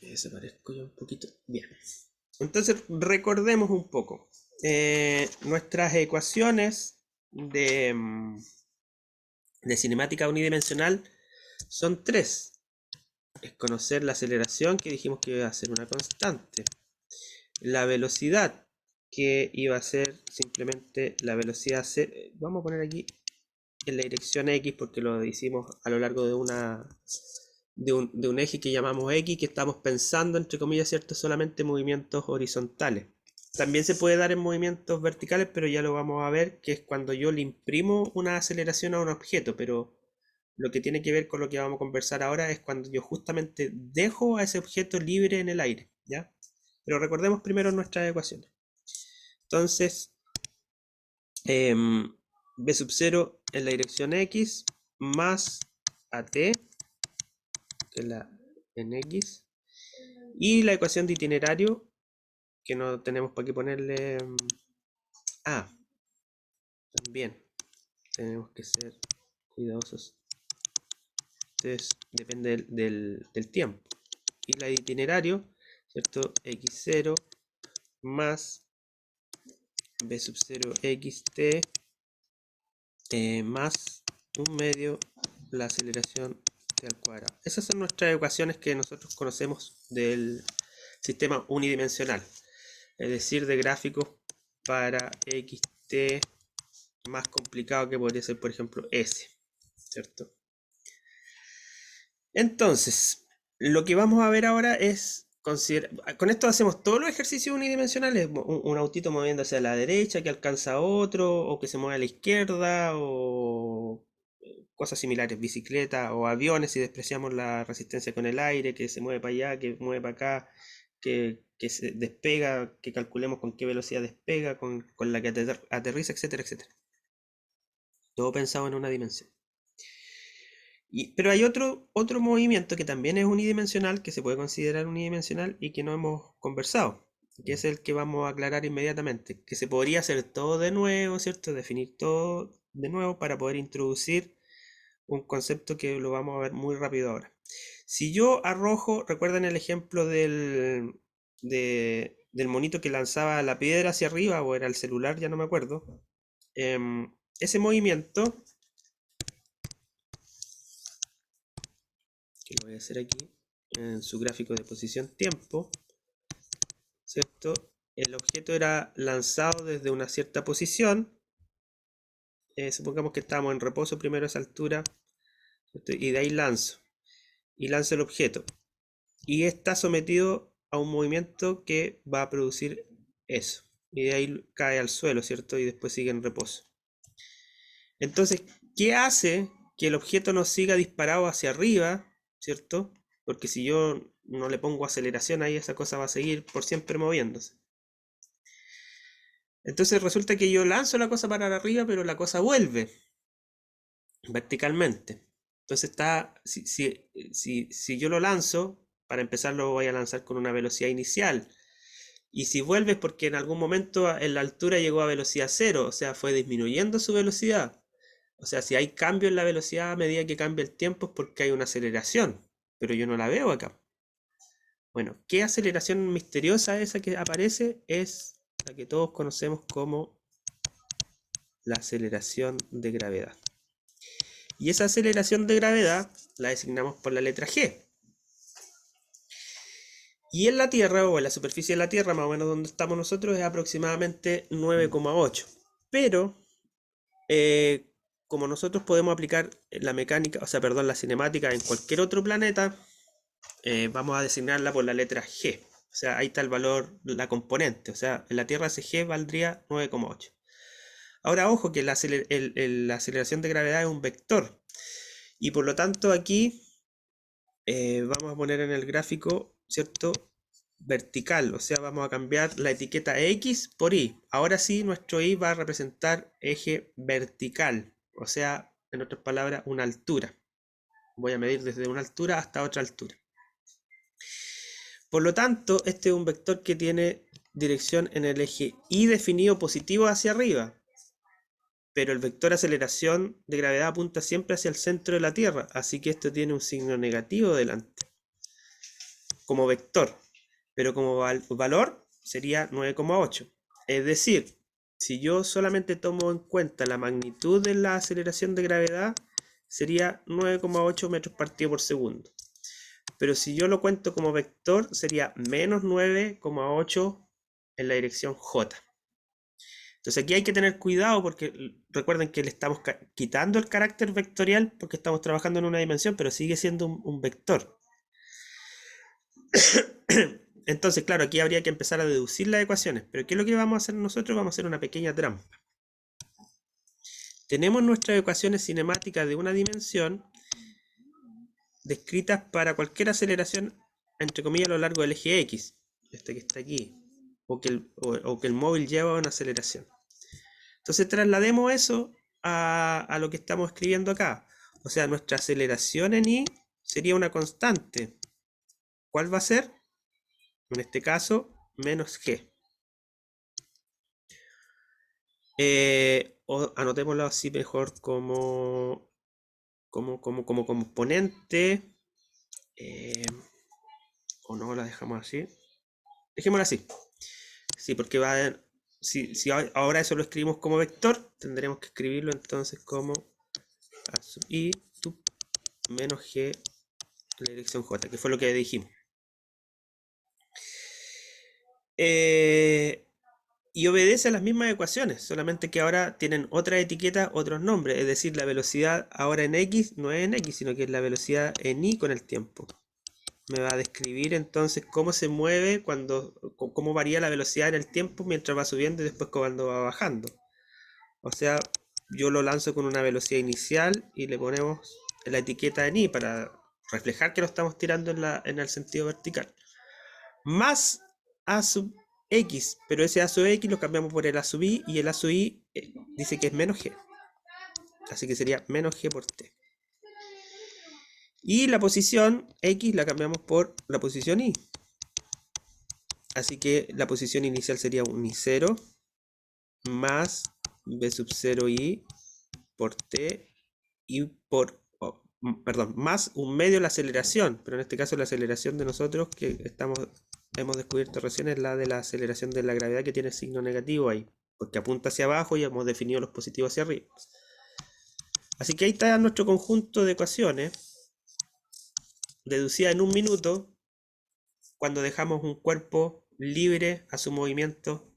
Desaparezco yo un poquito. Bien. Entonces, recordemos un poco. Nuestras ecuaciones de cinemática unidimensional son tres. Es conocer la aceleración, que dijimos que iba a ser una constante. La velocidad, que iba a ser simplemente la velocidad c. Vamos a poner aquí en la dirección X porque lo hicimos a lo largo de un eje que llamamos X, que estamos pensando, entre comillas, ¿cierto? Solamente movimientos horizontales. También se puede dar en movimientos verticales, pero ya lo vamos a ver, que es cuando yo le imprimo una aceleración a un objeto, pero lo que tiene que ver con lo que vamos a conversar ahora es cuando yo justamente dejo a ese objeto libre en el aire, ¿ya? Pero recordemos primero nuestras ecuaciones. Entonces, b sub 0 en la dirección X más at, que es la en X, y la ecuación de itinerario, que no tenemos para qué ponerle también tenemos que ser cuidadosos. Entonces depende del tiempo. Y la de itinerario, ¿cierto? X0 más b sub 0 xt más un medio la aceleración t al cuadrado. Esas son nuestras ecuaciones que nosotros conocemos del sistema unidimensional, es decir, de gráficos para xt más complicado, que podría ser, por ejemplo, S, ¿cierto? Entonces, lo que vamos a ver ahora es con esto hacemos todos los ejercicios unidimensionales, un autito moviéndose a la derecha que alcanza a otro, o que se mueve a la izquierda, o cosas similares, bicicleta o aviones, si despreciamos la resistencia con el aire, que se mueve para allá, que mueve para acá, que se despega, que calculemos con qué velocidad despega, con la que aterriza, etcétera, etcétera. Todo pensado en una dimensión. Pero hay otro movimiento que también es unidimensional, que se puede considerar unidimensional y que no hemos conversado, que es el que vamos a aclarar inmediatamente, que se podría hacer todo de nuevo, ¿cierto? Definir todo de nuevo para poder introducir un concepto que lo vamos a ver muy rápido ahora. Si yo arrojo, recuerden el ejemplo del monito que lanzaba la piedra hacia arriba, o era el celular, ya no me acuerdo, ese movimiento, que lo voy a hacer aquí, en su gráfico de posición tiempo, ¿cierto? El objeto era lanzado desde una cierta posición, supongamos que estábamos en reposo primero a esa altura, ¿cierto? Y de ahí lanzo el objeto, y está sometido a un movimiento que va a producir eso, y de ahí cae al suelo, ¿cierto? Y después sigue en reposo. Entonces, ¿qué hace que el objeto no siga disparado hacia arriba, ¿cierto? Porque si yo no le pongo aceleración ahí, esa cosa va a seguir por siempre moviéndose. Entonces resulta que yo lanzo la cosa para arriba, pero la cosa vuelve verticalmente. Entonces si yo lo lanzo, para empezar lo voy a lanzar con una velocidad inicial. Y si vuelve es porque en algún momento en la altura llegó a velocidad cero, o sea, fue disminuyendo su velocidad. O sea, si hay cambio en la velocidad a medida que cambia el tiempo es porque hay una aceleración, pero yo no la veo acá. Bueno, ¿qué aceleración misteriosa esa que aparece? Es la que todos conocemos como la aceleración de gravedad. Y esa aceleración de gravedad la designamos por la letra G. Y en la Tierra, o en la superficie de la Tierra, más o menos donde estamos nosotros, es aproximadamente 9,8. Pero, como nosotros podemos aplicar la mecánica, o sea, perdón, la cinemática en cualquier otro planeta, vamos a designarla por la letra G. O sea, ahí está el valor, la componente. O sea, en la Tierra ese G valdría 9,8. Ahora, ojo que la aceleración de gravedad es un vector. Y por lo tanto aquí vamos a poner en el gráfico, ¿cierto? Vertical, o sea, vamos a cambiar la etiqueta X por Y. Ahora sí, nuestro Y va a representar eje vertical, o sea, en otras palabras, una altura. Voy a medir desde una altura hasta otra altura. Por lo tanto, este es un vector que tiene dirección en el eje Y definido positivo hacia arriba, pero el vector aceleración de gravedad apunta siempre hacia el centro de la Tierra, así que esto tiene un signo negativo delante. como vector, pero como valor sería 9,8. Es decir, si yo solamente tomo en cuenta la magnitud de la aceleración de gravedad, sería 9,8 metros partido por segundo. Pero si yo lo cuento como vector, sería menos 9,8 en la dirección J. Entonces aquí hay que tener cuidado porque recuerden que le estamos quitando el carácter vectorial porque estamos trabajando en una dimensión, pero sigue siendo un vector. Entonces, claro, aquí habría que empezar a deducir las ecuaciones. Pero ¿qué es lo que vamos a hacer nosotros? Vamos a hacer una pequeña trampa. Tenemos nuestras ecuaciones cinemáticas de una dimensión descritas para cualquier aceleración, entre comillas, a lo largo del eje X, este que está aquí, o que el móvil lleva una aceleración. Entonces traslademos eso a lo que estamos escribiendo acá. O sea, nuestra aceleración en I sería una constante. ¿Cuál va a ser? En este caso, menos G. O anotémoslo así mejor como componente. O no, la dejamos así. Dejémosla así. Sí, porque va a... Si ahora eso lo escribimos como vector, tendremos que escribirlo entonces como A sub I menos G la dirección J, que fue lo que dijimos. Y obedece a las mismas ecuaciones, solamente que ahora tienen otra etiqueta, otros nombres. Es decir, la velocidad ahora en X no es en X, sino que es la velocidad en Y con el tiempo. Me va a describir entonces cómo se mueve, cómo varía la velocidad en el tiempo mientras va subiendo y después cuando va bajando. O sea, yo lo lanzo con una velocidad inicial y le ponemos la etiqueta en Y para reflejar que lo estamos tirando en el sentido vertical. Más A sub X, pero ese A sub X lo cambiamos por el A sub I y el A sub I dice que es menos G. Así que sería menos G por T. Y la posición X la cambiamos por la posición Y. Así que la posición inicial sería un I0 más B sub 0 I por T y perdón, más un medio la aceleración, pero en este caso la aceleración de nosotros que hemos descubierto recién es la de la aceleración de la gravedad que tiene el signo negativo ahí, porque apunta hacia abajo y hemos definido los positivos hacia arriba. Así que ahí está nuestro conjunto de ecuaciones deducida en un minuto cuando dejamos un cuerpo libre a su movimiento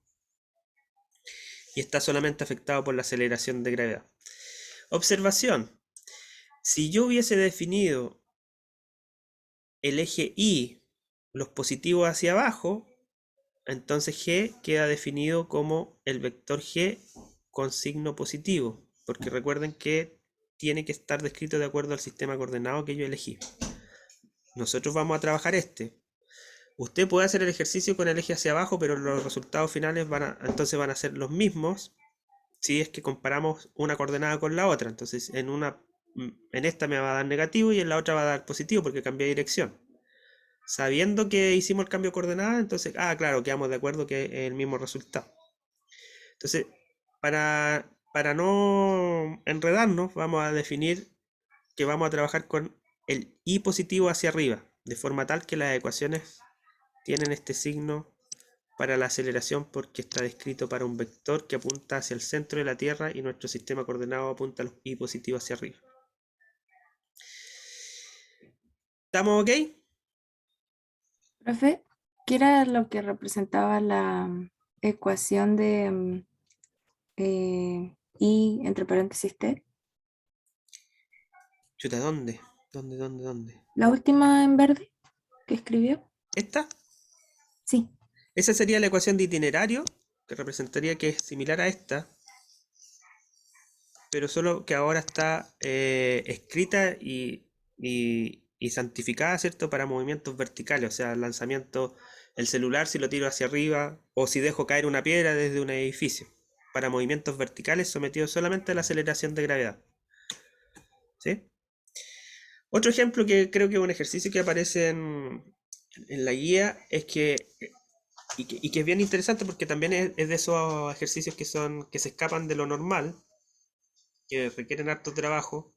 y está solamente afectado por la aceleración de gravedad. Observación. Si yo hubiese definido el eje Y, los positivos hacia abajo, entonces G queda definido como el vector G con signo positivo, porque recuerden que tiene que estar descrito de acuerdo al sistema coordenado que yo elegí. Nosotros vamos a trabajar este. Usted puede hacer el ejercicio con el eje hacia abajo, pero los resultados finales entonces van a ser los mismos si es que comparamos una coordenada con la otra. Entonces en esta me va a dar negativo y en la otra va a dar positivo porque cambié de dirección. Sabiendo que hicimos el cambio de coordenada, entonces, claro, quedamos de acuerdo que es el mismo resultado. Entonces, para no enredarnos, vamos a definir que vamos a trabajar con el I positivo hacia arriba, de forma tal que las ecuaciones tienen este signo para la aceleración porque está descrito para un vector que apunta hacia el centro de la Tierra y nuestro sistema coordenado apunta a los I positivos hacia arriba. ¿Estamos ok? Profe, ¿qué era lo que representaba la ecuación de I entre paréntesis T? Chuta, ¿dónde? ¿Dónde? La última en verde que escribió. ¿Esta? Sí. Esa sería la ecuación de itinerario, que representaría que es similar a esta, pero solo que ahora está escrita y santificada, ¿cierto? Para movimientos verticales, o sea, lanzamiento, el celular si lo tiro hacia arriba, o si dejo caer una piedra desde un edificio, para movimientos verticales sometidos solamente a la aceleración de gravedad. ¿Sí? Otro ejemplo que creo que es un ejercicio que aparece en la guía es que es bien interesante porque también es de esos ejercicios que se escapan de lo normal, que requieren harto trabajo,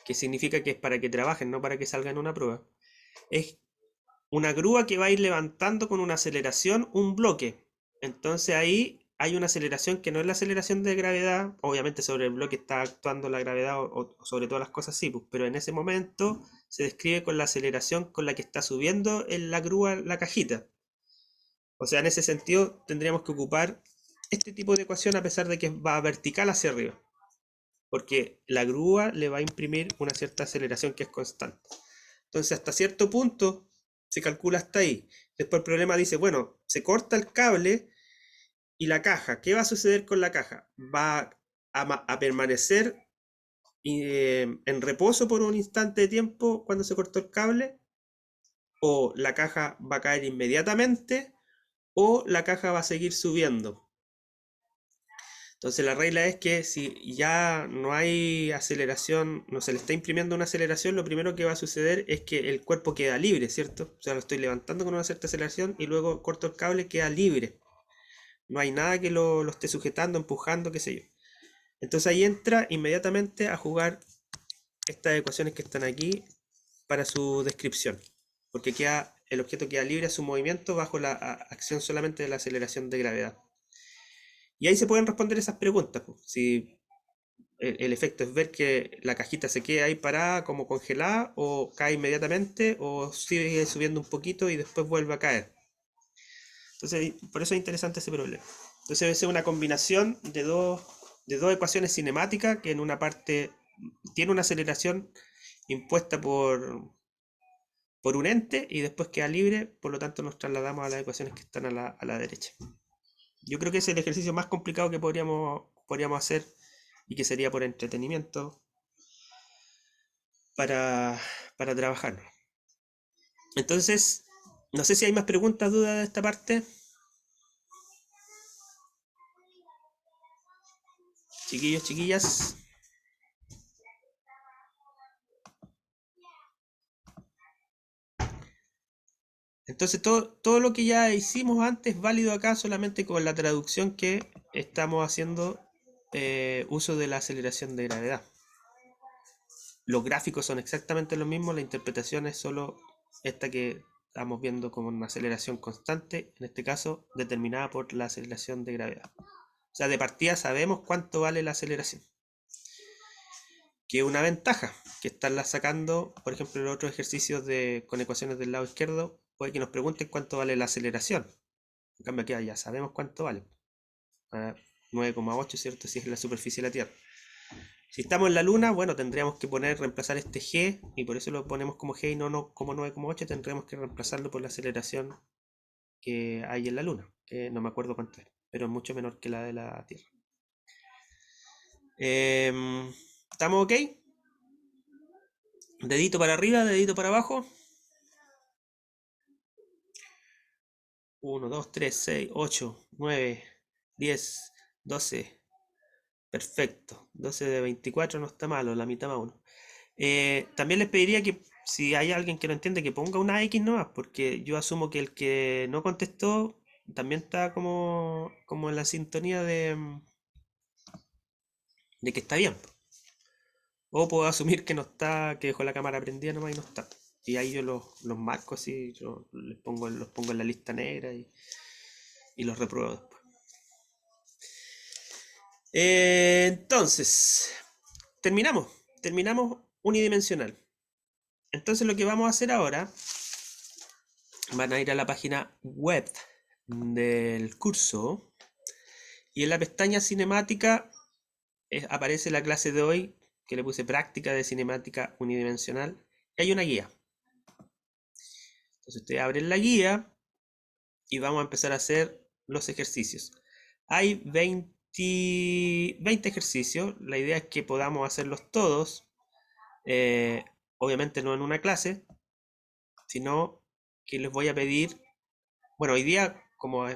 que significa que es para que trabajen, no para que salgan una prueba. Es una grúa que va a ir levantando con una aceleración un bloque. Entonces ahí hay una aceleración que no es la aceleración de gravedad. Obviamente sobre el bloque está actuando la gravedad o sobre todas las cosas sí, pues, pero en ese momento se describe con la aceleración con la que está subiendo en la grúa la cajita. O sea, en ese sentido tendríamos que ocupar este tipo de ecuación a pesar de que va vertical hacia arriba. Porque la grúa le va a imprimir una cierta aceleración que es constante. Entonces, hasta cierto punto se calcula hasta ahí. Después el problema dice, bueno, se corta el cable y la caja. ¿Qué va a suceder con la caja? ¿Va a permanecer en reposo por un instante de tiempo cuando se cortó el cable? ¿O la caja va a caer inmediatamente? ¿O la caja va a seguir subiendo? Entonces la regla es que si ya no hay aceleración, no se le está imprimiendo una aceleración, lo primero que va a suceder es que el cuerpo queda libre, ¿cierto? O sea, lo estoy levantando con una cierta aceleración y luego corto el cable, queda libre. No hay nada que lo esté sujetando, empujando, qué sé yo. Entonces ahí entra inmediatamente a jugar estas ecuaciones que están aquí para su descripción. Porque el objeto queda libre a su movimiento bajo la acción solamente de la aceleración de gravedad. Y ahí se pueden responder esas preguntas. Si el efecto es ver que la cajita se queda ahí parada como congelada o cae inmediatamente o sigue subiendo un poquito y después vuelve a caer. Entonces, por eso es interesante ese problema. Entonces debe ser una combinación de dos ecuaciones cinemáticas que en una parte tiene una aceleración impuesta por un ente y después queda libre, por lo tanto nos trasladamos a las ecuaciones que están a la derecha. Yo creo que es el ejercicio más complicado que podríamos hacer y que sería por entretenimiento para, para trabajar. Entonces, no sé si hay más preguntas, dudas de esta parte. Chiquillos, chiquillas. Entonces, todo lo que ya hicimos antes es válido acá solamente con la traducción que estamos haciendo uso de la aceleración de gravedad. Los gráficos son exactamente los mismos, la interpretación es solo esta que estamos viendo como una aceleración constante, en este caso determinada por la aceleración de gravedad. O sea, de partida sabemos cuánto vale la aceleración. Que es una ventaja, que estarla sacando, por ejemplo, en los otros ejercicios con ecuaciones del lado izquierdo, puede que nos pregunten cuánto vale la aceleración. En cambio, aquí ya sabemos cuánto vale. 9,8, ¿cierto? Si es la superficie de la Tierra. Si estamos en la Luna, bueno, tendríamos que reemplazar este g, y por eso lo ponemos como g y no como 9,8, tendríamos que reemplazarlo por la aceleración que hay en la Luna, que no me acuerdo cuánto es, pero es mucho menor que la de la Tierra. ¿Estamos ok? Dedito para arriba, dedito para abajo. 1, 2, 3, 6, 8, 9, 10, 12. Perfecto. 12 de 24 no está malo, la mitad más uno. También les pediría que si hay alguien que no entiende, que ponga una X nomás, porque yo asumo que el que no contestó también está como en la sintonía de que está bien. O puedo asumir que no está, que dejó la cámara prendida nomás y no está. Y ahí yo los marco así, los pongo en la lista negra y los repruebo después. Entonces, terminamos unidimensional. Entonces lo que vamos a hacer ahora, van a ir a la página web del curso y en la pestaña cinemática aparece la clase de hoy que le puse práctica de cinemática unidimensional y hay una guía. Entonces ustedes abren la guía y vamos a empezar a hacer los ejercicios. Hay 20 ejercicios, la idea es que podamos hacerlos todos, obviamente no en una clase, sino que les voy a pedir, bueno, hoy día como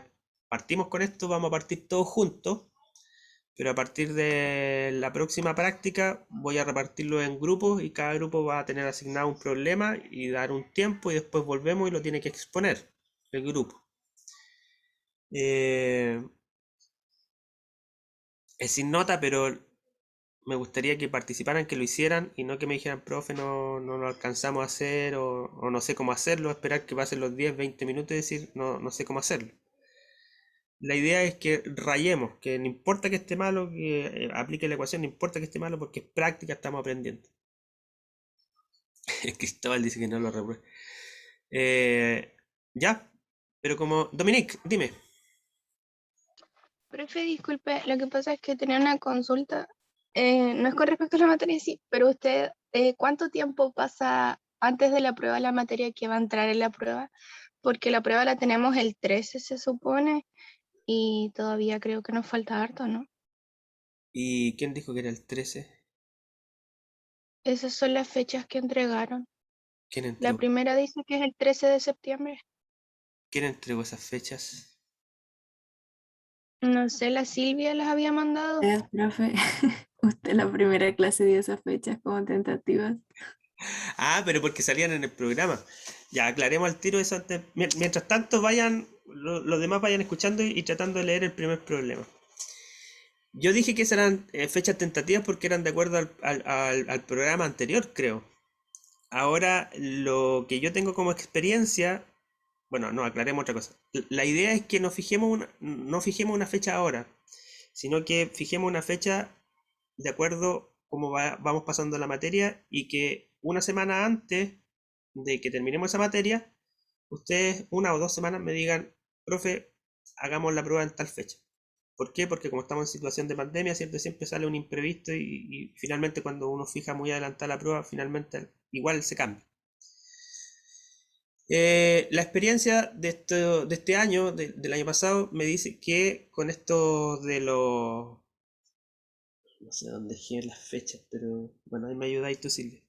partimos con esto, vamos a partir todos juntos, pero a partir de la próxima práctica voy a repartirlo en grupos y cada grupo va a tener asignado un problema y dar un tiempo y después volvemos y lo tiene que exponer el grupo. Es sin nota, pero me gustaría que participaran, que lo hicieran y no que me dijeran, profe, no lo alcanzamos a hacer o no sé cómo hacerlo, esperar que pasen los 10 20 minutos y decir, no sé cómo hacerlo. La idea es que rayemos, que no importa que esté malo, que aplique la ecuación, no importa que esté malo porque es práctica, estamos aprendiendo. Cristóbal dice que no lo repruebe. Ya, pero como... Dominique, dime. Profe, disculpe, lo que pasa es que tenía una consulta, no es con respecto a la materia, sí, pero usted, ¿cuánto tiempo pasa antes de la prueba la materia que va a entrar en la prueba? Porque la prueba la tenemos el 13, se supone, y todavía creo que nos falta harto, ¿no? ¿Y quién dijo que era el 13? Esas son las fechas que entregaron. ¿Quién La entregó? primera dice que es el 13 de septiembre. ¿Quién entregó esas fechas? No sé, la Silvia las había mandado. Profe, usted la primera clase dio esas fechas como tentativas. Ah, pero porque salían en el programa. Ya, aclaremos al tiro eso antes. Mientras tanto, vayan, los demás vayan escuchando y tratando de leer el primer problema. Yo dije que esas eran fechas tentativas porque eran de acuerdo al programa anterior, creo. Ahora, lo que yo tengo como experiencia, bueno, no, aclaremos otra cosa. La idea es que no fijemos una fecha ahora, sino que fijemos una fecha de acuerdo cómo vamos pasando la materia y que una semana antes de que terminemos esa materia, ustedes 1 o 2 semanas me digan, profe, hagamos la prueba en tal fecha. ¿Por qué? Porque como estamos en situación de pandemia, siempre sale un imprevisto y finalmente cuando uno fija muy adelantada la prueba, finalmente igual se cambia. La experiencia de este año, del año pasado, me dice que con esto de los... No sé dónde dejé las fechas, pero bueno, ahí me ayudáis tú, Silvia.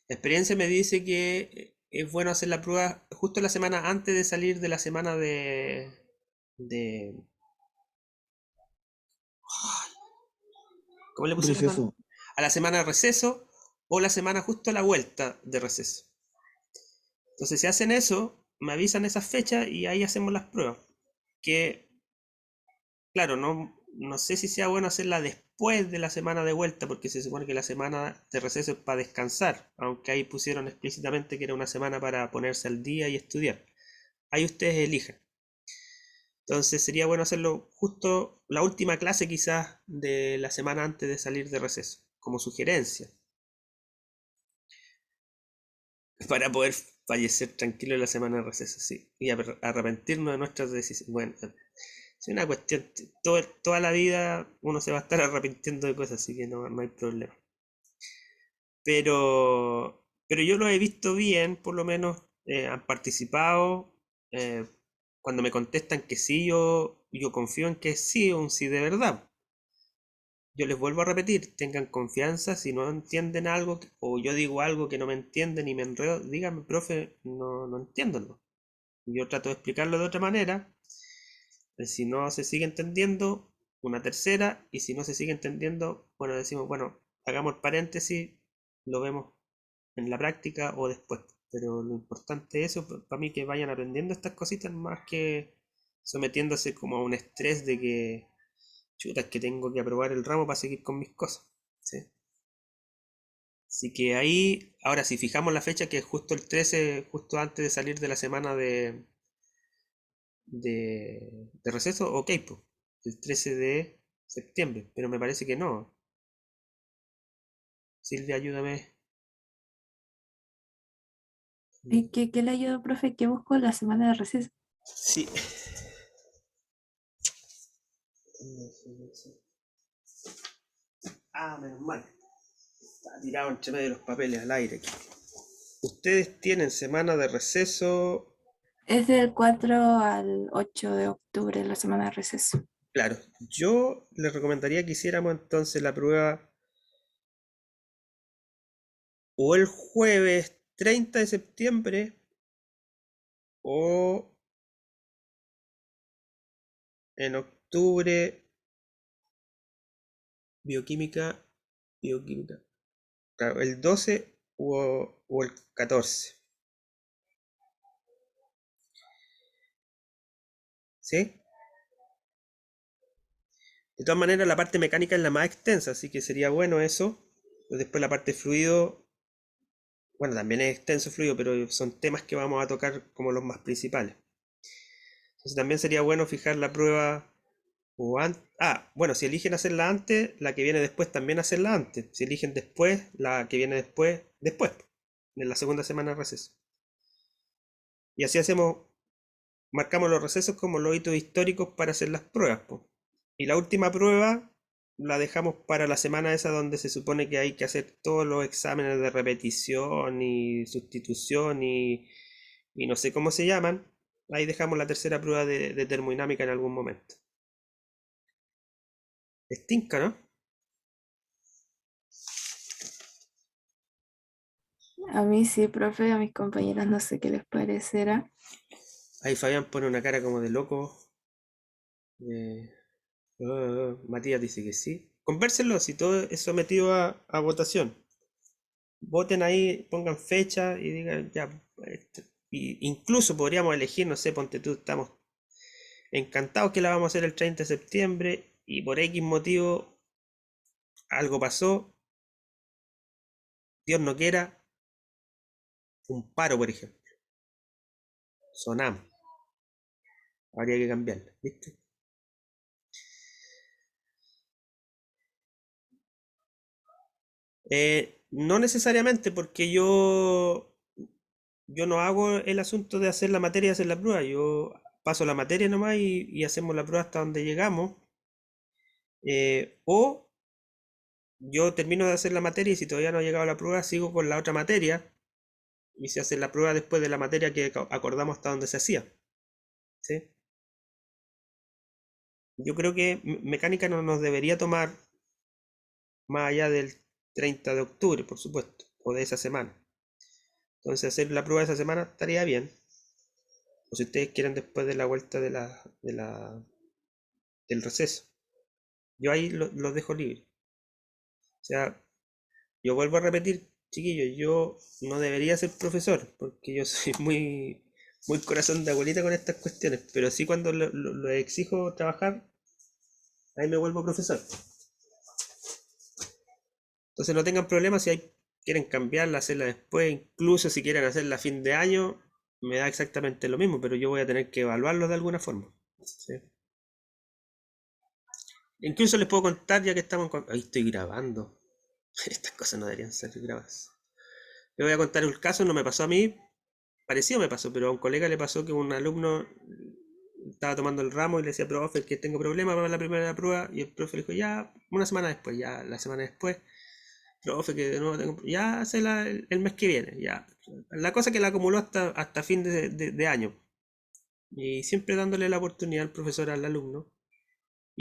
La experiencia me dice que es bueno hacer la prueba justo la semana antes de salir de la semana de ¿cómo le pusieron? Receso. A la semana de receso o la semana justo a la vuelta de receso. Entonces, si hacen eso, me avisan esas fechas y ahí hacemos las pruebas. Que, claro, no sé si sea bueno hacerla después de la semana de vuelta, porque se supone que la semana de receso es para descansar, aunque ahí pusieron explícitamente que era una semana para ponerse al día y estudiar. Ahí ustedes elijan. Entonces sería bueno hacerlo justo la última clase quizás de la semana antes de salir de receso, como sugerencia, para poder fallecer tranquilo en la semana de receso, sí, y arrepentirnos de nuestras decisiones. Bueno, es una cuestión, toda la vida uno se va a estar arrepintiendo de cosas, así que no hay problema. Pero yo lo he visto bien, por lo menos han participado. eh, Cuando me contestan que sí, yo confío en que sí, un sí de verdad. Yo les vuelvo a repetir, tengan confianza, si no entienden algo o yo digo algo que no me entienden y me enredo, díganme, profe, no entiendo, ¿no? Yo trato de explicarlo de otra manera, si no se sigue entendiendo, una tercera, y si no se sigue entendiendo, bueno, decimos, bueno, hagamos el paréntesis, lo vemos en la práctica o después. Pero lo importante es eso, para mí que vayan aprendiendo estas cositas más que sometiéndose como a un estrés de que, chuta, es que tengo que aprobar el ramo para seguir con mis cosas. ¿Sí? Así que ahí, ahora si fijamos la fecha, que es justo el 13 justo antes de salir de la semana de receso, ok, pues, el 13 de septiembre, pero me parece que no. Silvia, ayúdame. ¿Qué le ayudo, profe? ¿Qué busco la semana de receso? Sí. Ah, menos mal. Está tirado entre medio de los papeles al aire aquí. Ustedes tienen semana de receso. Es del 4 al 8 de octubre, la semana de receso. Claro, yo les recomendaría que hiciéramos entonces la prueba o el jueves 30 de septiembre o en octubre, bioquímica, bioquímica. Claro, el 12 o el 14. ¿Sí? De todas maneras, la parte mecánica es la más extensa, así que sería bueno eso. Después la parte fluido, bueno, también es extenso fluido, pero son temas que vamos a tocar como los más principales. Entonces también sería bueno fijar la prueba bueno, si eligen hacerla antes, la que viene después también hacerla antes. Si eligen después, la que viene después, en la segunda semana de receso. Y así marcamos los recesos como los hitos históricos para hacer las pruebas, po. Y la última prueba la dejamos para la semana esa donde se supone que hay que hacer todos los exámenes de repetición y sustitución y no sé cómo se llaman. Ahí dejamos la tercera prueba de termodinámica en algún momento. Estinca, ¿no? A mí sí, profe, a mis compañeras no sé qué les parecerá. Ahí Fabián pone una cara como de loco. Matías dice que sí. Convérsenlo si todo es sometido a votación. Voten ahí, pongan fecha y digan ya. Incluso podríamos elegir, no sé, ponte tú, estamos encantados que la vamos a hacer el 30 de septiembre y por X motivo algo pasó, Dios no quiera, un paro, por ejemplo. Sonamos. Habría que cambiarla, ¿viste? No necesariamente, porque yo no hago el asunto de hacer la materia y hacer la prueba. Yo paso la materia nomás y hacemos la prueba hasta donde llegamos. O yo termino de hacer la materia y si todavía no ha llegado a la prueba, sigo con la otra materia y se hace la prueba después de la materia que acordamos hasta donde se hacía. ¿Sí? Yo creo que mecánica no nos debería tomar más allá del 30 de octubre, por supuesto, o de esa semana. Entonces hacer la prueba de esa semana estaría bien. O si ustedes quieren después de la vuelta del receso. Yo ahí los dejo libre. O sea, yo vuelvo a repetir, chiquillos, yo no debería ser profesor, porque yo soy muy corazón de abuelita con estas cuestiones, pero sí cuando lo exijo trabajar, ahí me vuelvo profesor. Entonces no tengan problemas si quieren cambiarla, hacerla después, incluso si quieren hacerla a fin de año, me da exactamente lo mismo, pero yo voy a tener que evaluarlo de alguna forma. ¿Sí? Incluso les puedo contar, ya que estamos ahí estoy grabando. Estas cosas no deberían ser grabadas. Les voy a contar el caso, no me pasó a mí, parecido me pasó, pero a un colega le pasó que un alumno estaba tomando el ramo y le decía, profe, que tengo problemas para la primera prueba, y el profe le dijo, ya, una semana después, ya, la semana después, profe, que de nuevo tengo, ya, hace el mes que viene, ya. La cosa que la acumuló hasta fin de año, y siempre dándole la oportunidad al profesor al alumno,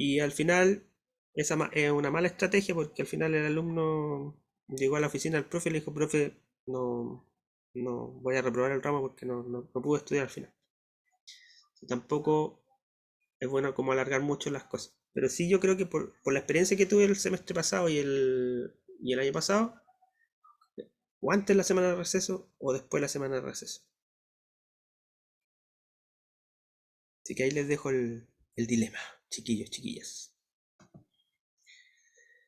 y al final, esa es una mala estrategia porque al final el alumno llegó a la oficina del profe y le dijo, profe, no voy a reprobar el ramo porque no pude estudiar al final. Tampoco es bueno como alargar mucho las cosas. Pero sí yo creo que por la experiencia que tuve el semestre pasado y el año pasado, o antes la semana de receso o después la semana de receso. Así que ahí les dejo el dilema, chiquillos, chiquillas.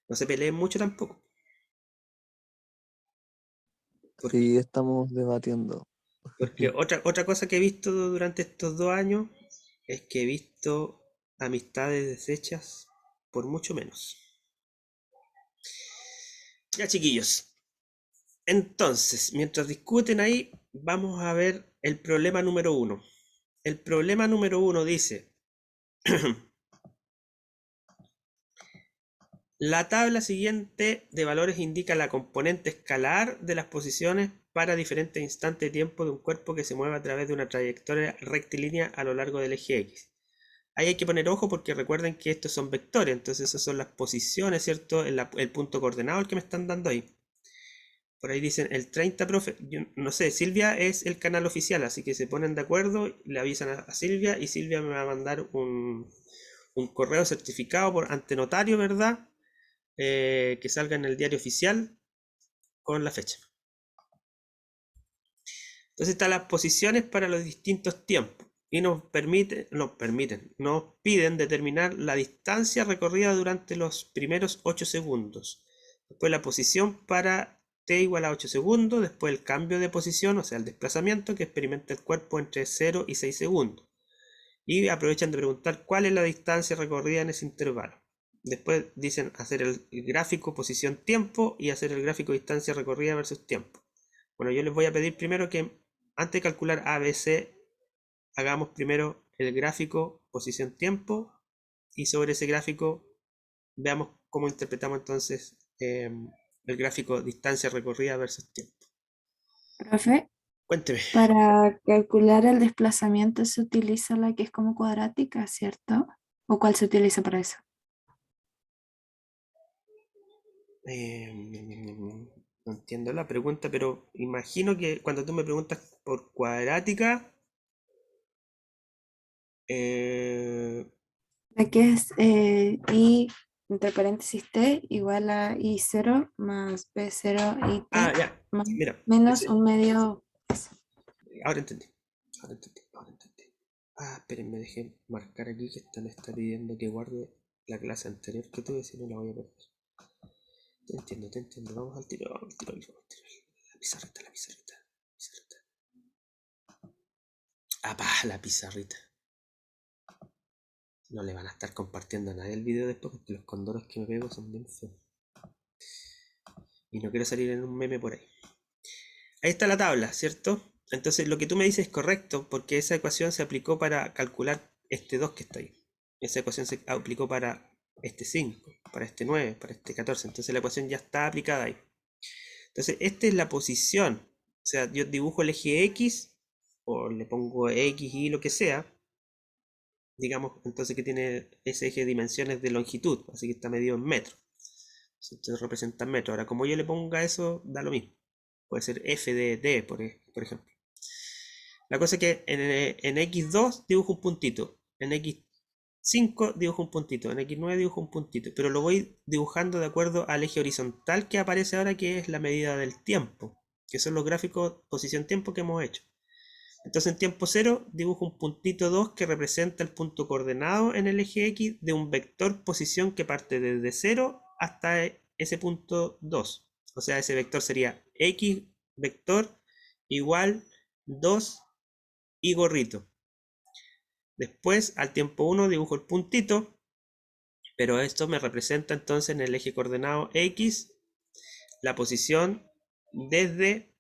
No se peleen mucho tampoco. Sí, estamos debatiendo. Porque otra cosa que he visto durante estos 2 años es que he visto amistades deshechas por mucho menos. Ya, chiquillos. Entonces, mientras discuten ahí, vamos a ver el problema número 1. El problema número 1 dice: la tabla siguiente de valores indica la componente escalar de las posiciones para diferentes instantes de tiempo de un cuerpo que se mueve a través de una trayectoria rectilínea a lo largo del eje X. Ahí hay que poner ojo porque recuerden que estos son vectores, entonces esas son las posiciones, ¿cierto? El punto coordenado el que me están dando ahí. Por ahí dicen el 30, profe. Yo no sé, Silvia es el canal oficial, así que se ponen de acuerdo, le avisan a Silvia y Silvia me va a mandar un correo certificado ante notario, ¿verdad? Que salga en el diario oficial con la fecha. Entonces están las posiciones para los distintos tiempos. y nos piden determinar la distancia recorrida durante los primeros 8 segundos. Después la posición para t igual a 8 segundos, después el cambio de posición, o sea, el desplazamiento que experimenta el cuerpo entre 0 y 6 segundos. Y aprovechan de preguntar cuál es la distancia recorrida en ese intervalo. Después dicen hacer el gráfico posición-tiempo y hacer el gráfico distancia recorrida versus tiempo. Bueno, yo les voy a pedir primero que antes de calcular ABC, hagamos primero el gráfico posición-tiempo y sobre ese gráfico veamos cómo interpretamos entonces el gráfico distancia recorrida versus tiempo. Profe, Cuénteme. para calcular el desplazamiento se utiliza la que es como cuadrática, ¿cierto? ¿O cuál se utiliza para eso? No entiendo la pregunta, pero imagino que cuando tú me preguntas por cuadrática, La que es I entre paréntesis T igual a I0 más B0 y T ya, más mira, menos un medio. ahora entendí, ahora entendí. Esperen, me dejé marcar aquí que me está pidiendo que guarde la clase anterior que tuve, si no la voy a perder. Te entiendo, vamos al tiro, vamos al tiro, vamos al tiro. La pizarrita, la pizarrita. La pizarrita. No le van a estar compartiendo a nadie el video después porque los condoros que me pego son bien feos. Y no quiero salir en un meme por ahí. Ahí está la tabla, ¿cierto? Entonces lo que tú me dices es correcto porque esa ecuación se aplicó para calcular este 2 que está ahí. Esa ecuación se aplicó para este 5, para este 9, para este 14. Entonces la ecuación ya está aplicada ahí. Entonces esta es la posición. O sea, yo dibujo el eje X o le pongo X, Y, lo que sea. Digamos entonces que tiene ese eje de dimensiones de longitud, así que está medido en metros. Entonces representa en metros. Ahora, como yo le ponga eso, da lo mismo. Puede ser f de d, por ejemplo. La cosa es que en x2 dibujo un puntito, en x5 dibujo un puntito, en x9 dibujo un puntito, pero lo voy dibujando de acuerdo al eje horizontal que aparece ahora, que es la medida del tiempo, que son los gráficos posición-tiempo que hemos hecho. Entonces en tiempo 0 dibujo un puntito 2 que representa el punto coordenado en el eje X de un vector posición que parte desde 0 hasta ese punto 2. O sea, ese vector sería X vector igual 2 y gorrito. Después al tiempo 1 dibujo el puntito, pero esto me representa entonces en el eje coordenado X la posición desde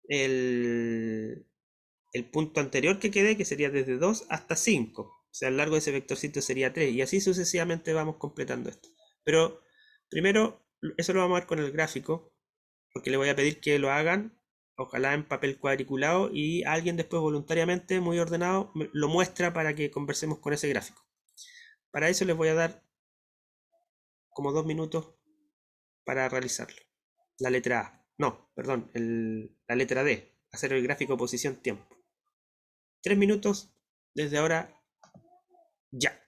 el punto anterior que quede, que sería desde 2 hasta 5. O sea, el largo de ese vectorcito sería 3. Y así sucesivamente vamos completando esto. Pero primero, eso lo vamos a ver con el gráfico, porque le voy a pedir que lo hagan, ojalá en papel cuadriculado, y alguien después voluntariamente, muy ordenado, lo muestra para que conversemos con ese gráfico. Para eso les voy a dar como 2 minutos para realizarlo. La letra A. No, perdón, la letra D. Hacer el gráfico posición-tiempo. 3 minutos desde ahora ya.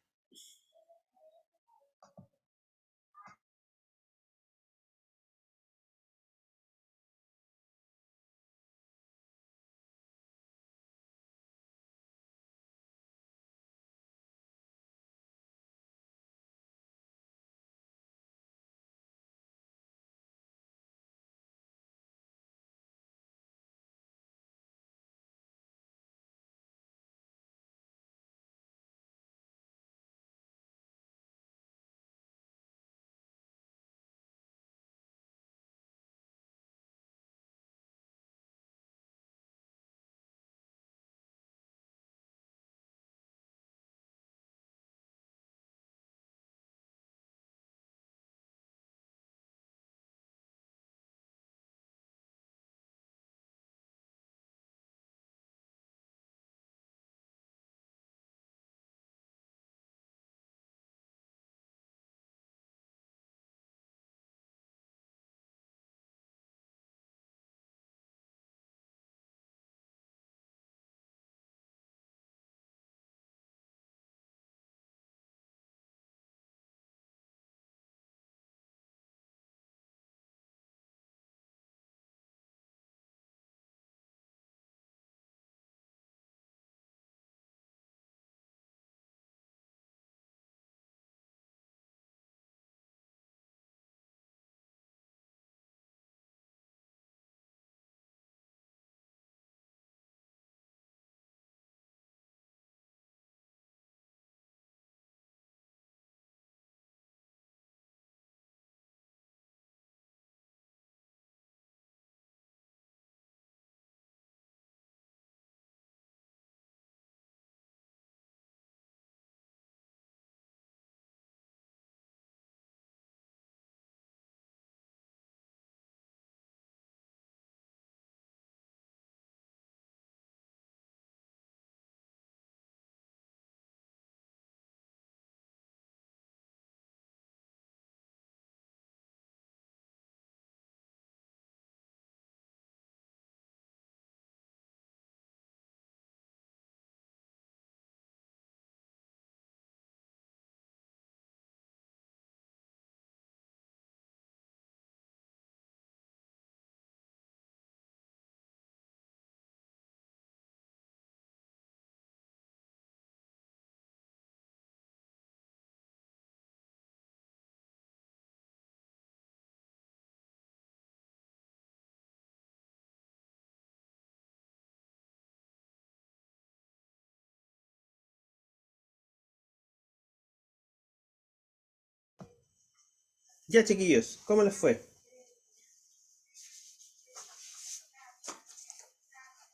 Ya, chiquillos, ¿cómo les fue?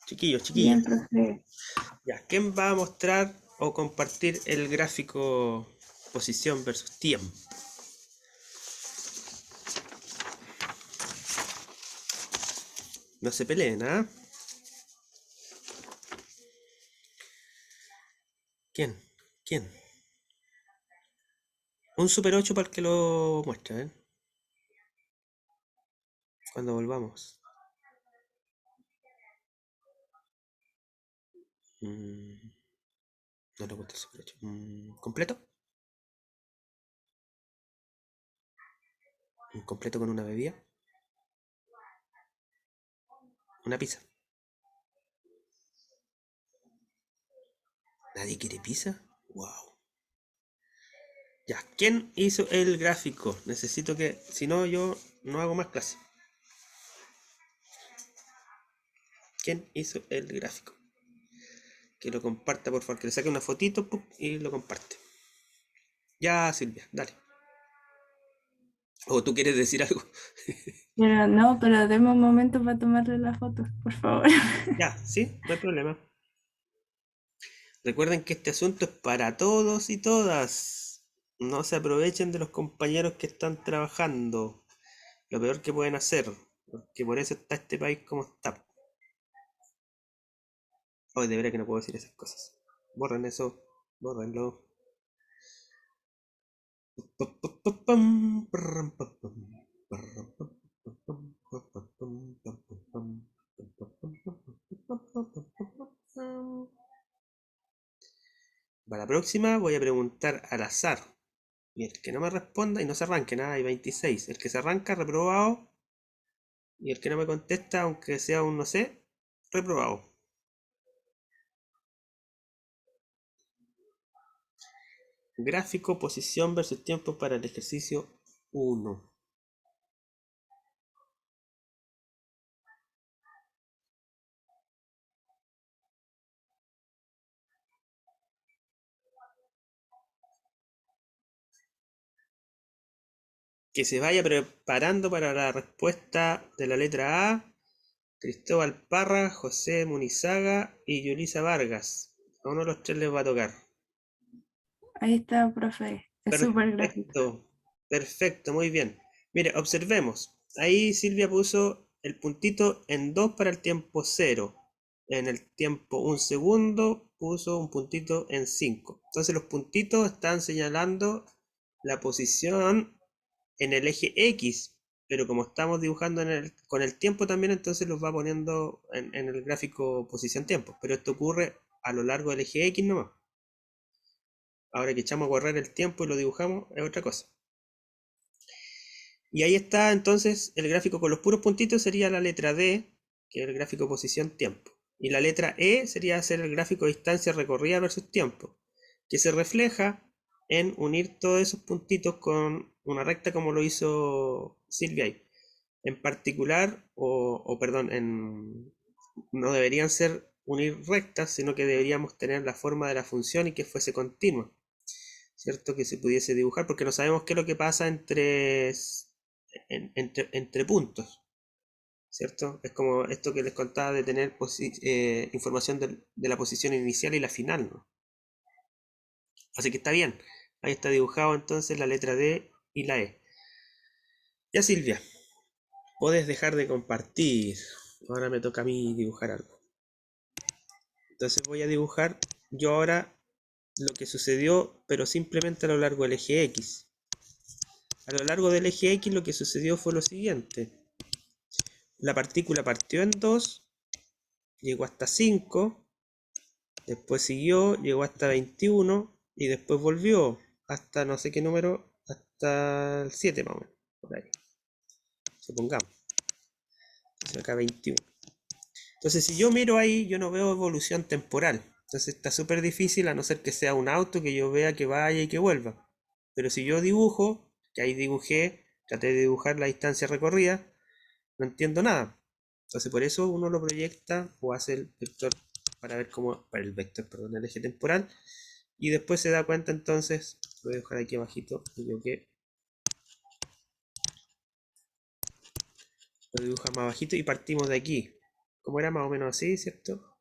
Chiquillos, chiquillas. Bien, profe. Ya, ¿quién va a mostrar o compartir el gráfico posición versus tiempo? No se peleen, ¿ah? ¿Quién? ¿Quién? Un Super 8 para el que lo muestra, ¿eh? Cuando volvamos. No lo encuentro el Super 8. ¿Completo? ¿Un completo con una bebida? ¿Una pizza? ¿Nadie quiere pizza? ¡Wow! Ya, ¿quién hizo el gráfico? Necesito que, si no, yo no hago más clase. ¿Quién hizo el gráfico? Que lo comparta, por favor, que le saque una fotito y lo comparte. Ya, Silvia, dale. ¿O tú quieres decir algo? Pero no, pero deme un momento para tomarle la foto, por favor. Ya, sí, no hay problema. Recuerden que este asunto es para todos y todas. No se aprovechen de los compañeros que están trabajando. Lo peor que pueden hacer. Porque por eso está este país como está. Hoy de verdad que no puedo decir esas cosas. Borren eso. Borrenlo. Para la próxima voy a preguntar al azar. Y el que no me responda y no se arranque, nada, hay 26. El que se arranca, reprobado. Y el que no me contesta, aunque sea un no sé, reprobado. Gráfico, posición versus tiempo para el ejercicio 1. Que se vaya preparando para la respuesta de la letra A. Cristóbal Parra, José Munizaga y Yulisa Vargas. A uno de los tres les va a tocar. Ahí está, profe. Es súper gráfico. Perfecto, perfecto, muy bien. Mire, observemos. Ahí Silvia puso el puntito en 2 para el tiempo 0. En el tiempo 1 segundo puso un puntito en 5. Entonces los puntitos están señalando la posición en el eje X. Pero como estamos dibujando con el tiempo también, entonces los va poniendo en el gráfico posición-tiempo. Pero esto ocurre a lo largo del eje X nomás. Ahora que echamos a correr el tiempo y lo dibujamos, es otra cosa. Y ahí está entonces el gráfico con los puros puntitos sería la letra D, que es el gráfico posición-tiempo. Y la letra E sería hacer el gráfico distancia recorrida versus tiempo, que se refleja en unir todos esos puntitos con una recta como lo hizo Silvia ahí. En particular, perdón, no deberían ser unir rectas, sino que deberíamos tener la forma de la función y que fuese continua. ¿Cierto? Que se pudiese dibujar, porque no sabemos qué es lo que pasa entre puntos, ¿cierto? Es como esto que les contaba de tener información de la posición inicial y la final, ¿no? Así que está bien, ahí está dibujado entonces la letra D y la E. Ya Silvia, puedes dejar de compartir, ahora me toca a mí dibujar algo. Entonces voy a dibujar yo ahora lo que sucedió, pero simplemente a lo largo del eje X. A lo largo del eje X lo que sucedió fue lo siguiente. La partícula partió en 2, llegó hasta 5, después siguió, llegó hasta 21 y después volvió hasta no sé qué número, hasta el 7 más o menos, por ahí. Supongamos. Entonces acá 21. Entonces si yo miro ahí, yo no veo evolución temporal. Entonces está súper difícil a no ser que sea un auto que yo vea que vaya y que vuelva. Pero si yo dibujo, que ahí dibujé, traté de dibujar la distancia recorrida, no entiendo nada. Entonces por eso uno lo proyecta o hace el vector para ver cómo, para el vector, perdón, el eje temporal. Y después se da cuenta entonces, lo voy a dejar aquí abajito, que Lo dibujas más bajito y partimos de aquí. Como era más o menos así, ¿cierto?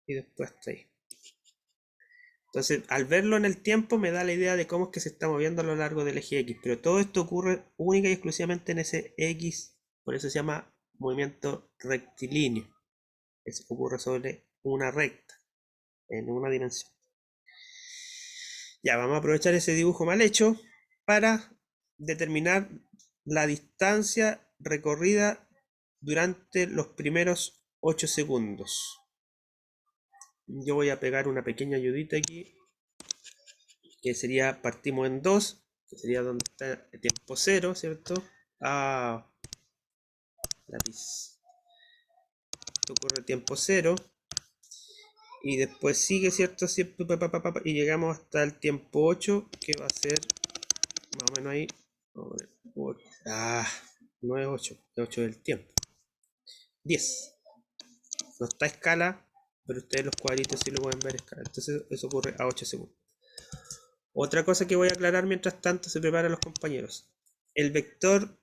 Y después hasta ahí. Entonces, al verlo en el tiempo me da la idea de cómo es que se está moviendo a lo largo del eje X. Pero todo esto ocurre única y exclusivamente en ese X. Por eso se llama movimiento rectilíneo. Eso ocurre sobre una recta, en una dimensión. Ya, vamos a aprovechar ese dibujo mal hecho para determinar la distancia recorrida durante los primeros 8 segundos. Yo voy a pegar una pequeña ayudita aquí, que sería, partimos en 2, que sería donde está el tiempo 0, ¿cierto? Lápiz. Esto ocurre tiempo 0. Y después sigue, ¿cierto? Siempre, y llegamos hasta el tiempo 8, que va a ser más o menos ahí. No es 8, es 8 del tiempo. 10. No está a escala, pero ustedes los cuadritos sí lo pueden ver a escala. Entonces eso ocurre a 8 segundos. Otra cosa que voy a aclarar mientras tanto se preparan los compañeros. El vector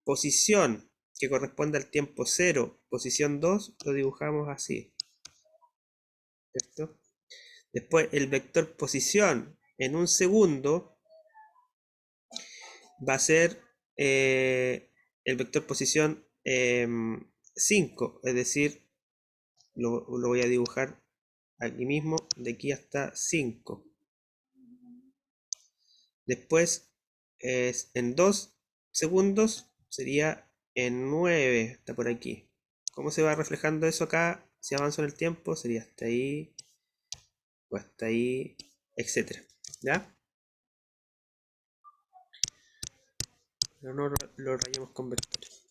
posición, que corresponde al tiempo 0, posición 2, lo dibujamos así. ¿Cierto? Después el vector posición en un segundo va a ser el vector posición 5, es decir, lo voy a dibujar aquí mismo, de aquí hasta 5. Después en 2 segundos sería en 9, está por aquí. ¿Cómo se va reflejando eso acá? Si avanzo en el tiempo sería hasta ahí, o hasta ahí, etcétera. ¿Ya? Pero no lo rayemos con vectores.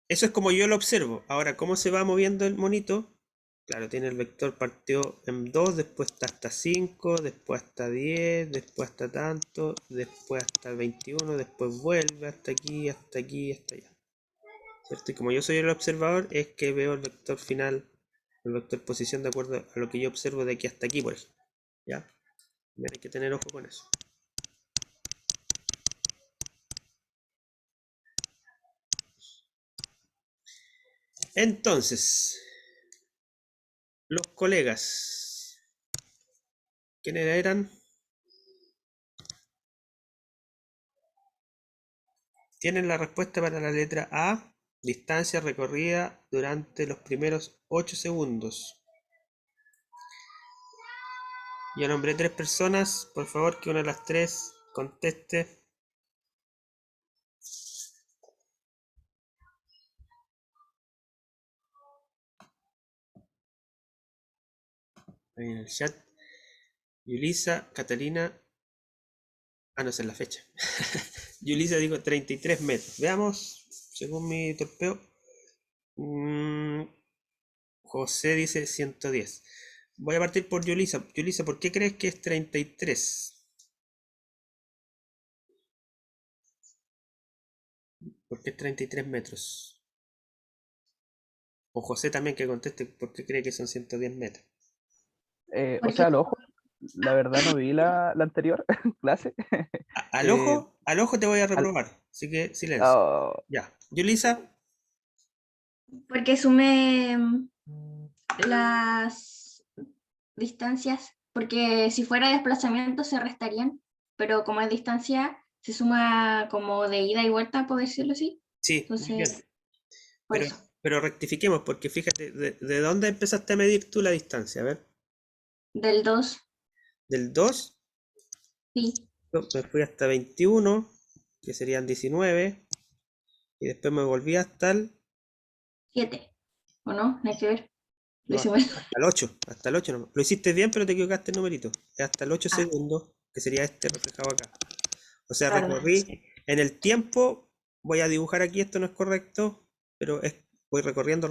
Eso es como yo lo observo. Ahora, ¿cómo se va moviendo el monito? Claro, tiene el vector partió en 2, después está hasta 5, después hasta 10, después hasta tanto, después hasta 21, después vuelve hasta aquí, hasta aquí, hasta allá. ¿Cierto? Y como yo soy el observador, es que veo el vector final, el vector posición de acuerdo a lo que yo observo de aquí hasta aquí, por ejemplo. ¿Ya? Hay que tener ojo con eso. Entonces, los colegas, ¿quiénes eran? Tienen la respuesta para la letra A, distancia recorrida durante los primeros 8 segundos. Yo nombré 3 personas, por favor que una de las 3 conteste. Ahí en el chat. Yulisa, Catalina. No sé la fecha. Yulisa dijo 33 metros. Veamos, según mi torpeo. José dice 110. Voy a partir por Yulisa. Yulisa, ¿por qué crees que es 33? ¿Por qué es 33 metros? O José también que conteste por qué cree que son 110 metros. O Porque sea, al ojo, la verdad no vi la anterior clase. Al Eh, ojo te voy a al- reprobar. Así que silencio. oh, Ya. Yulisa, porque sumé las distancias, porque si fuera desplazamiento se restarían, pero como es distancia, se suma como de ida y vuelta, por decirlo así. sí, muy bien. Entonces, por Pero, eso. pero rectifiquemos, porque fíjate, ¿de dónde empezaste a medir tú la distancia? A ver, Del 2, del 2, sí, me fui hasta 21, que serían 19, y después me volví hasta el, 7. ¿O no? No hay que ver. Lo no, hice mal. hasta el 8, hasta el 8 nomás. Lo hiciste bien, pero te equivocaste el numerito. Es hasta el 8 Ah, segundos, que sería este reflejado acá. O sea, perdón. recorrí en el tiempo, voy a dibujar aquí, esto no es correcto, pero voy recorriendo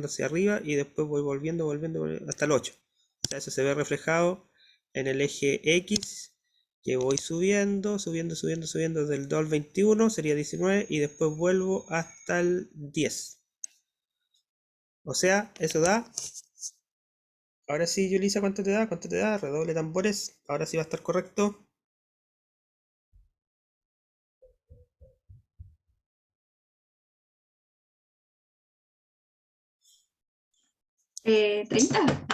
hacia arriba y después voy volviendo hasta el 8. O sea, eso se ve reflejado en el eje X, que voy subiendo del 2 al 21, sería 19, y después vuelvo hasta el 10. O sea, eso da Ahora sí, Yulisa, ¿cuánto te da? ¿Cuánto te da? Redoble tambores. Ahora sí va a estar correcto. 30.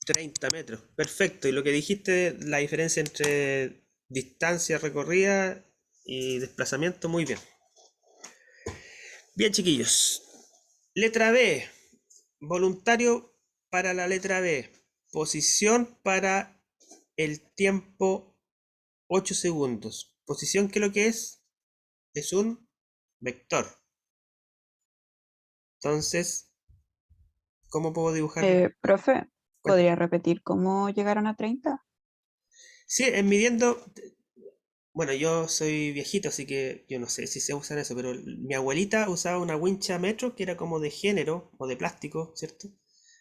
30 metros. Perfecto. Y lo que dijiste, la diferencia entre distancia recorrida y desplazamiento, muy bien. Bien, chiquillos. Letra B. Voluntario para la letra B. Posición para el tiempo 8 segundos. Posición, ¿qué es lo que es? Es un vector. Entonces, ¿cómo puedo dibujar? Profe, Cuéntame. ¿podría repetir cómo llegaron a 30? Sí, en midiendo. Bueno, yo soy viejito, así que yo no sé si se usan eso, pero mi abuelita usaba una wincha metro que era como de género o de plástico, ¿cierto?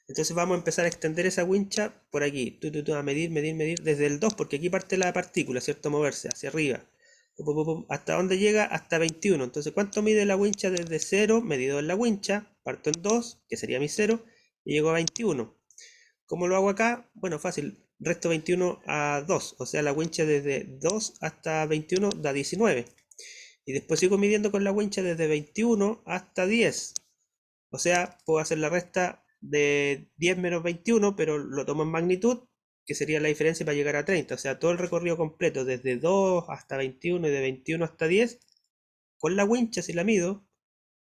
Entonces vamos a empezar a extender esa wincha por aquí, a medir, medir, medir desde el 2, porque aquí parte la partícula, ¿cierto? Moverse hacia arriba. Pum, pum, pum, pum. ¿Hasta dónde llega? Hasta 21. Entonces, ¿cuánto mide la wincha desde 0, medido en la wincha? Parto en 2, que sería mi 0, y llego a 21. ¿Cómo lo hago acá? Bueno, fácil. Resto 21 a 2. O sea, la wincha desde 2 hasta 21 da 19. Y después sigo midiendo con la wincha desde 21 hasta 10. O sea, puedo hacer la resta de 10 menos 21, pero lo tomo en magnitud, que sería la diferencia para llegar a 30. O sea, todo el recorrido completo, desde 2 hasta 21 y de 21 hasta 10, con la wincha si la mido,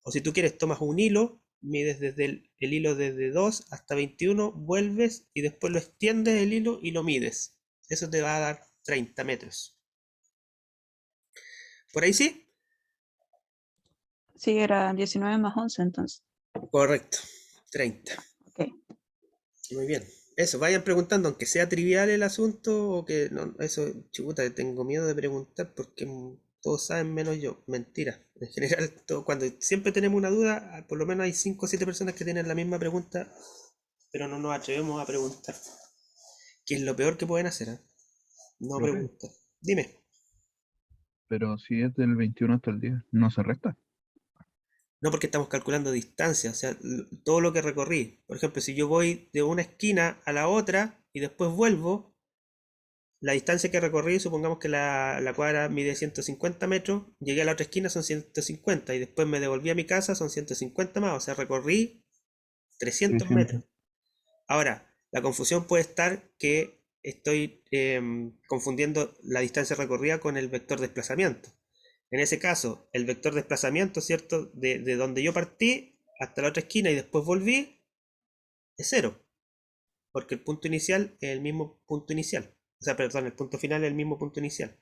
o si tú quieres, tomas un hilo, mides desde el hilo desde 2 hasta 21, vuelves y después lo extiendes el hilo y lo mides. Eso te va a dar 30 metros. ¿Por ahí sí? Sí, era 19 más 11 entonces. Correcto, 30. Ok. Muy bien. Eso, vayan preguntando, aunque sea trivial el asunto o que no, eso, chuta, tengo miedo de preguntar porque todos saben menos yo. Mentira. En general, cuando siempre tenemos una duda, por lo menos hay 5 o 7 personas que tienen la misma pregunta, pero no nos atrevemos a preguntar. Que es lo peor que pueden hacer, ¿eh? No Profe, preguntar. Dime. pero si es del 21 hasta el 10, ¿no se resta? No, porque estamos calculando distancia, o sea, todo lo que recorrí. Por ejemplo, si yo voy de una esquina a la otra y después vuelvo, la distancia que recorrí, supongamos que la cuadra mide 150 metros, llegué a la otra esquina son 150 y después me devolví a mi casa son 150 más, o sea, recorrí 300 300. metros. Ahora, la confusión puede estar que estoy confundiendo la distancia recorrida con el vector desplazamiento. En ese caso, el vector desplazamiento, ¿cierto? De donde yo partí hasta la otra esquina y después volví, es cero, porque el punto inicial es el mismo punto inicial. O sea, perdón, el punto final es el mismo punto inicial.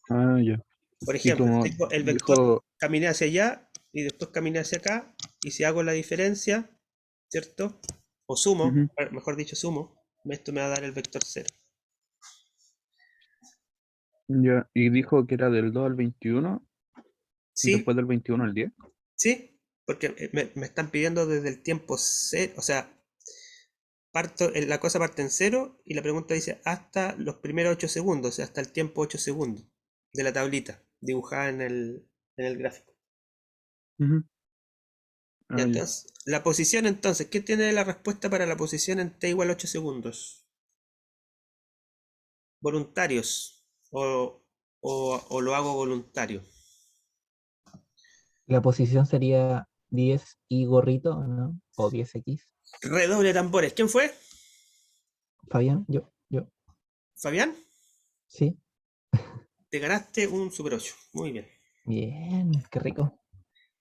Ah, ya. Por Y ejemplo, como tengo el vector, dijo, caminé hacia allá y después caminé hacia acá, y si hago la diferencia, ¿cierto? O sumo, ujú, mejor dicho, sumo, esto me va a dar el vector cero. ya, y dijo que era del 2 al 21 y ¿Sí? después del 21 al 10. ¿Sí? Porque me están pidiendo desde el tiempo cero, o sea, la cosa parte en cero y la pregunta dice hasta los primeros 8 segundos, o sea, hasta el tiempo 8 segundos de la tablita dibujada en el gráfico. Ujú. Ya, Ah, ya. entonces, la posición entonces, ¿qué tiene la respuesta para la posición en t igual a 8 segundos? Voluntarios o lo hago voluntario. La posición sería 10 y gorrito, ¿no? O 10X. Redoble de tambores. ¿Quién fue? Fabián, yo. ¿Fabián? Sí. Te ganaste un Super 8. Muy bien. Bien, qué rico.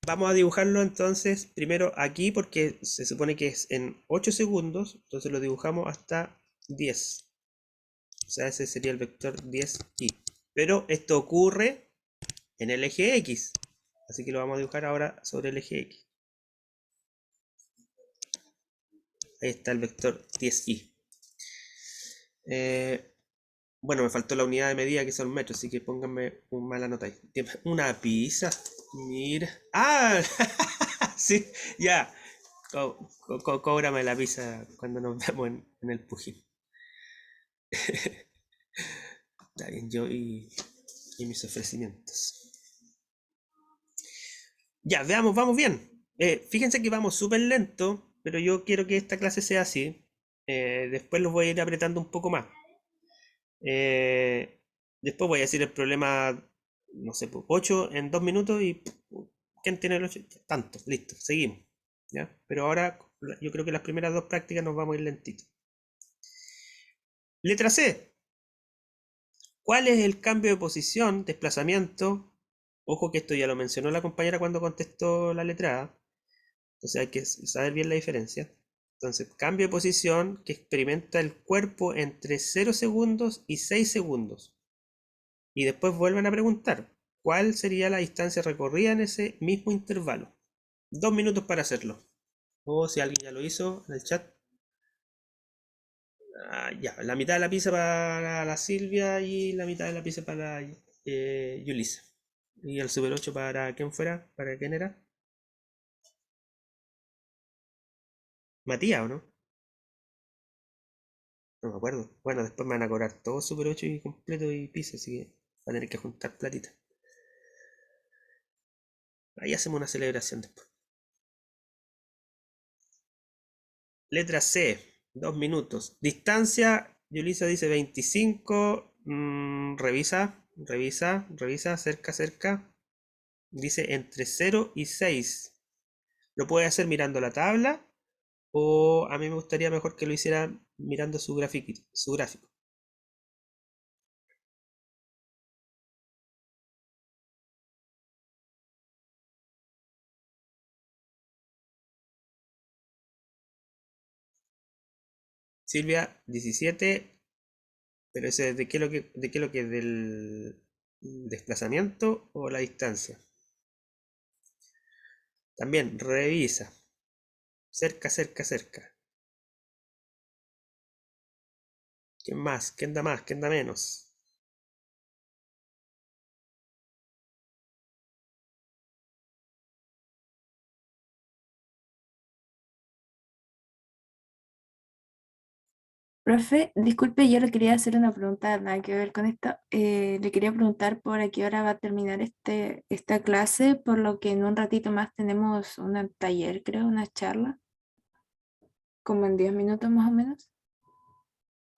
Vamos a dibujarlo entonces primero aquí porque se supone que es en 8 segundos. Entonces lo dibujamos hasta 10. O sea, ese sería el vector 10y. Pero esto ocurre en el eje X. Así que lo vamos a dibujar ahora sobre el eje X. Ahí está el vector 10y. Bueno, me faltó la unidad de medida que son metros, así que pónganme un mala nota ahí. Una pizza. Mira. ¡Ah! Sí, ya. Cóbrame la pizza cuando nos vemos en el Pujín. Está bien, yo y mis ofrecimientos. Ya, veamos, vamos bien. Fíjense que vamos súper lento, pero yo quiero que esta clase sea así. Después los voy a ir apretando un poco más. Después voy a decir el problema, no sé, 8 en 2 minutos y ¿quién tiene el 8? Tanto, listo, seguimos. ¿Ya? Pero ahora yo creo que las primeras dos prácticas nos vamos a ir lentito. Letra C. ¿Cuál es el cambio de posición, desplazamiento? Ojo que esto ya lo mencionó la compañera cuando contestó la letra A. Entonces hay que saber bien la diferencia. Entonces, cambio de posición que experimenta el cuerpo entre 0 segundos y 6 segundos. Y después vuelven a preguntar, ¿cuál sería la distancia recorrida en ese mismo intervalo? 2 minutos para hacerlo. O si alguien ya lo hizo en el chat. Ya, la mitad de la pizza para la Silvia y la mitad de la pizza para Yulisa. Y el Super 8 para quién fuera, para quién era. Matías, ¿o no? No me acuerdo. Bueno, después me van a cobrar todo Super 8 y completo y pizza, así que va a tener que juntar platita. Ahí hacemos una celebración después. Letra C, 2 minutos. Distancia, Yulisa dice 25. Revisa, cerca. Dice entre 0 y 6. Lo puede hacer mirando la tabla o a mí me gustaría mejor que lo hiciera mirando su gráfico. Silvia, 17. Pero ese de qué lo que del desplazamiento o la distancia. También revisa. Cerca. ¿Quién más? ¿Quién da más? ¿Quién da menos? Profe, disculpe, yo le quería hacer una pregunta, nada que ver con esto. Le quería preguntar por a qué hora va a terminar esta clase, por lo que en un ratito más tenemos un taller, creo, una charla, como en 10 minutos más o menos.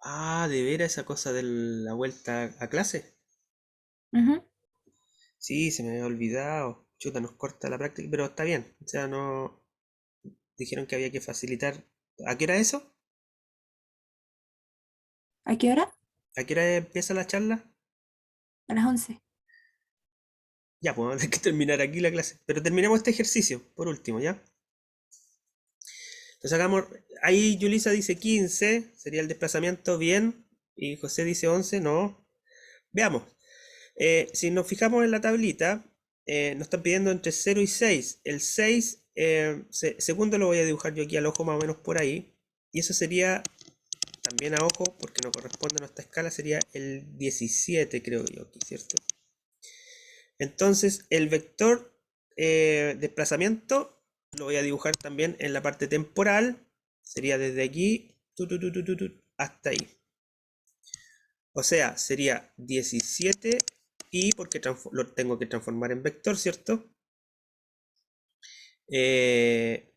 Ah, ¿de veras esa cosa de la vuelta a clase? Ujú. Sí, se me había olvidado. Chuta, nos corta la práctica, pero está bien. O sea, no. Dijeron que había que facilitar. ¿A qué hora eso? ¿A qué hora? ¿A qué hora empieza la charla? A las 11. Ya, pues vamos a tener que terminar aquí la clase. Pero terminemos este ejercicio, por último, ¿ya? Entonces hagamos. Ahí Yulisa dice 15, sería el desplazamiento bien. Y José dice 11, no. Veamos. Si nos fijamos en la tablita, nos están pidiendo entre 0 y 6. El 6, segundo lo voy a dibujar yo aquí al ojo más o menos por ahí. Y eso sería, también a ojo, porque no corresponde a nuestra escala, sería el 17, creo yo aquí, ¿cierto? Entonces, el vector desplazamiento lo voy a dibujar también en la parte temporal. Sería desde aquí hasta ahí. O sea, sería 17 y porque lo tengo que transformar en vector, ¿cierto?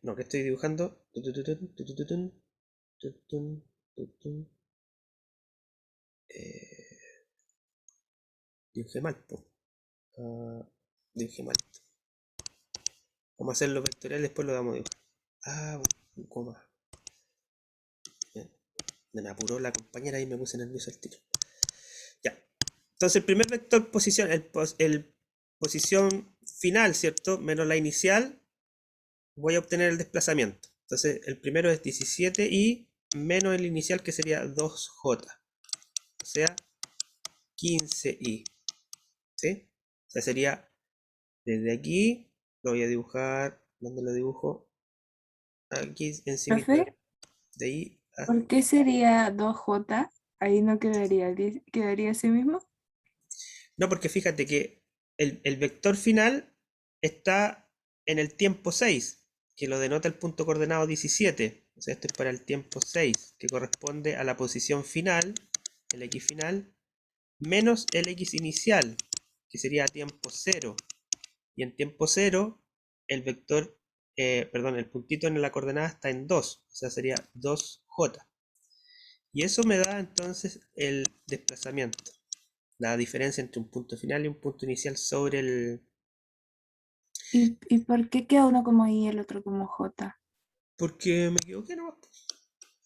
No, que estoy dibujando. Dibujé mal, po. Dibujé mal. Vamos a hacer los vectoriales, después lo damos a dibujar. Un coma. Me apuró la compañera y me puse nervioso al tiro. Ya. Entonces el primer vector posición, el posición final, ¿cierto? Menos la inicial, voy a obtener el desplazamiento. Entonces el primero es 17i menos el inicial que sería 2j. O sea, 15i. ¿Sí? O sea, sería desde aquí, lo voy a dibujar, ¿dónde lo dibujo? Aquí encima Profe, de ahí a... ¿por qué sería 2J? Ahí no quedaría, quedaría así mismo. No, porque fíjate que el vector final está en el tiempo 6, que lo denota el punto coordenado 17. O sea, esto es para el tiempo 6, que corresponde a la posición final, el x final, menos el x inicial, que sería tiempo 0. Y en tiempo 0, el vector, el puntito en la coordenada está en 2, o sea, sería 2j. Y eso me da entonces el desplazamiento. La diferencia entre un punto final y un punto inicial sobre el... ¿Y por qué queda uno como I y el otro como J? Porque me equivoqué, ¿no?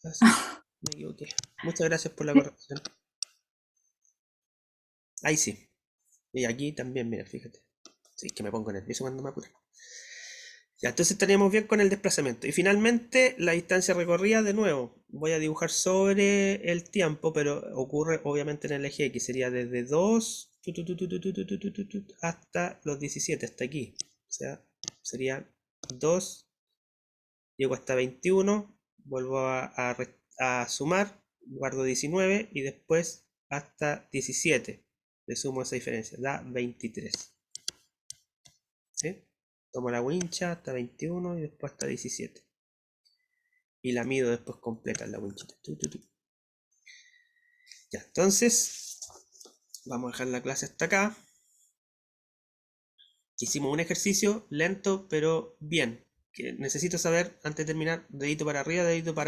Así, me equivoqué. Muchas gracias por la corrección. Ahí sí. Y aquí también, mira, fíjate. Sí, que me pongo nervioso cuando me apuro. Ya, entonces estaríamos bien con el desplazamiento. Y finalmente, la distancia recorrida, de nuevo, voy a dibujar sobre el tiempo, pero ocurre obviamente en el eje X. Sería desde 2 hasta los 17, hasta aquí. O sea, sería 2, llego hasta 21, vuelvo a sumar, guardo 19 y después hasta 17. Le sumo esa diferencia, da 23. ¿Sí? Tomo la wincha hasta 21 y después hasta 17. Y la mido después completa en la winchita. Ya, entonces, vamos a dejar la clase hasta acá. Hicimos un ejercicio lento, pero bien. Que necesito saber, antes de terminar, dedito para arriba, dedito para